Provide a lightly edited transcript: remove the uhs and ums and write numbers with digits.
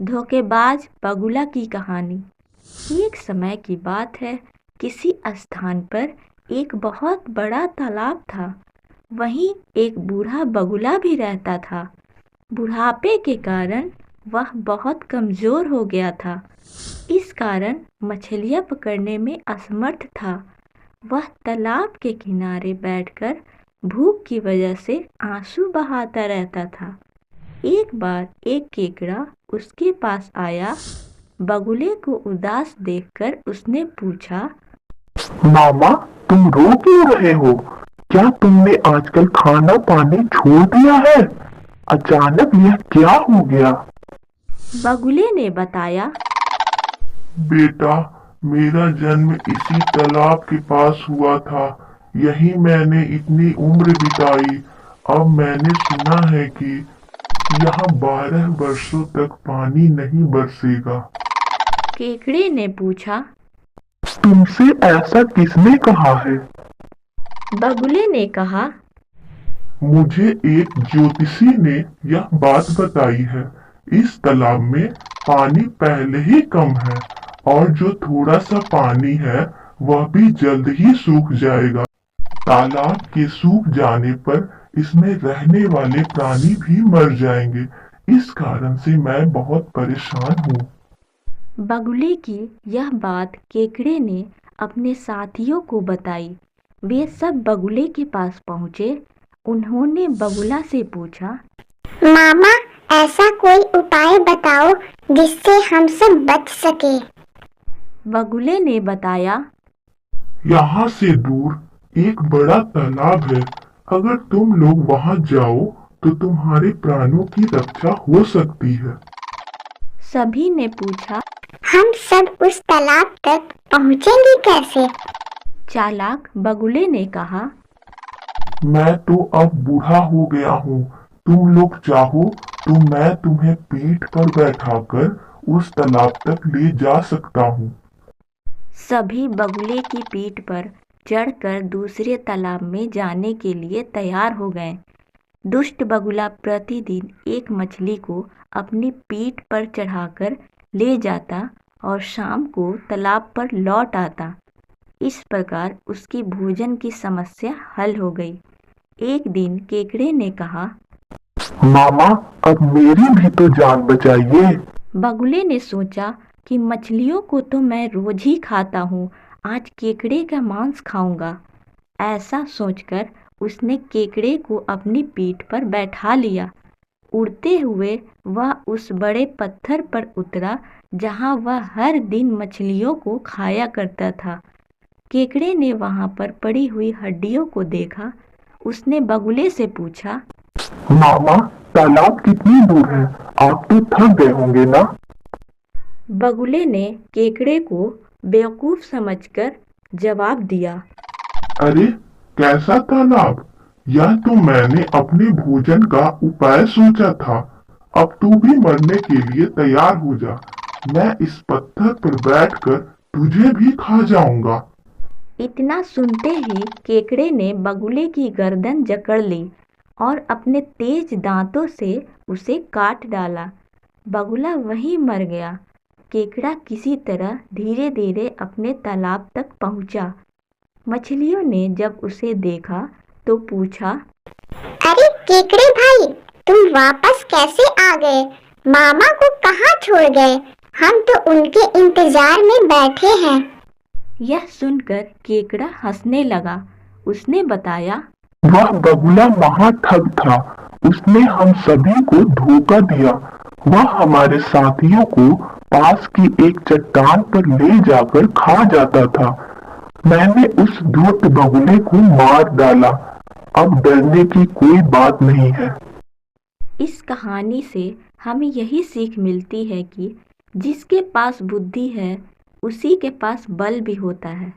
धोखेबाज बगुला की कहानी। एक समय की बात है, किसी स्थान पर एक बहुत बड़ा तालाब था। वहीं एक बूढ़ा बगुला भी रहता था। बुढ़ापे के कारण वह बहुत कमजोर हो गया था। इस कारण मछलियां पकड़ने में असमर्थ था। वह तालाब के किनारे बैठकर भूख की वजह से आंसू बहाता रहता था। एक बार एक केकड़ा उसके पास आया। बगुले को उदास देखकर उसने पूछा, मामा, तुम रो क्यों रहे हो? क्या तुमने आजकल खाना पानी छोड़ दिया है? अचानक यह क्या हो गया? बगुले ने बताया, बेटा, मेरा जन्म इसी तालाब के पास हुआ था। यही मैंने इतनी उम्र बिताई। अब मैंने सुना है कि यहाँ 12 वर्षों तक पानी नहीं बरसेगा। केकड़े ने पूछा। तुमसे ऐसा किसने कहा है? बगुले ने कहा, मुझे एक ज्योतिषी ने यह बात बताई है। इस तालाब में पानी पहले ही कम है और जो थोड़ा सा पानी है वह भी जल्द ही सूख जाएगा। तालाब के सूख जाने पर इसमें रहने वाले प्राणी भी मर जाएंगे। इस कारण से मैं बहुत परेशान हूँ। बगुले की यह बात केकड़े ने अपने साथियों को बताई। वे सब बगुले के पास पहुंचे। उन्होंने बगुला से पूछा, मामा, ऐसा कोई उपाय बताओ जिससे हम सब बच सके। बगुले ने बताया, यहाँ से दूर एक बड़ा तालाब है। अगर तुम लोग वहाँ जाओ तो तुम्हारे प्राणों की रक्षा हो सकती है। सभी ने पूछा, हम सब उस तालाब तक पहुँचेंगे कैसे? चालाक बगुले ने कहा, मैं तो अब बूढ़ा हो गया हूँ। तुम लोग चाहो तो मैं तुम्हें पीठ पर बैठाकर उस तालाब तक ले जा सकता हूँ। सभी बगुले की पीठ पर चढ़कर दूसरे तालाब में जाने के लिए तैयार हो गए। दुष्ट बगुला प्रतिदिन एक मछली को अपनी पीठ पर चढ़ाकर ले जाता और शाम को तालाब पर लौट आता। इस प्रकार उसकी भोजन की समस्या हल हो गई। एक दिन केकड़े ने कहा, मामा, अब मेरी भी तो जान बचाइए। बगुले ने सोचा कि मछलियों को तो मैं रोज ही खाता हूँ, आज केकड़े का मांस खाऊंगा। ऐसा सोचकर उसने केकड़े को अपनी पीठ पर बैठा लिया। उड़ते हुए वह उस बड़े पत्थर पर उतरा जहाँ वह हर दिन मछलियों को खाया करता था। केकड़े ने वहाँ पर पड़ी हुई हड्डियों को देखा। उसने बगुले से पूछा, मामा, तालाब कितनी दूर है? आप तो थक गए होंगे ना? बगुले ने केकड़े को बेवकूफ समझकर जवाब दिया, अरे, कैसा तालाब? यह तो मैंने अपने भोजन का उपाय सोचा था। अब तू भी मरने के लिए तैयार हो जा। मैं इस पत्थर पर बैठकर तुझे भी खा जाऊंगा। इतना सुनते ही केकड़े ने बगुले की गर्दन जकड़ ली और अपने तेज दांतों से उसे काट डाला। बगुला वहीं मर गया। केकड़ा किसी तरह धीरे धीरे अपने तालाब तक पहुंचा। मछलियों ने जब उसे देखा तो पूछा, अरे केकड़े भाई, तुम वापस कैसे आ गए? मामा को कहाँ छोड़ गए? हम तो उनके इंतजार में बैठे हैं। यह सुनकर केकड़ा हंसने लगा। उसने बताया, वह बगुला महाठग था। उसने हम सभी को धोखा दिया। वह हमारे साथियों को पास की एक चट्टान पर ले जाकर खा जाता था। मैंने उस धूर्त बगुले को मार डाला। अब डरने की कोई बात नहीं है। इस कहानी से हमें यही सीख मिलती है कि जिसके पास बुद्धि है उसी के पास बल भी होता है।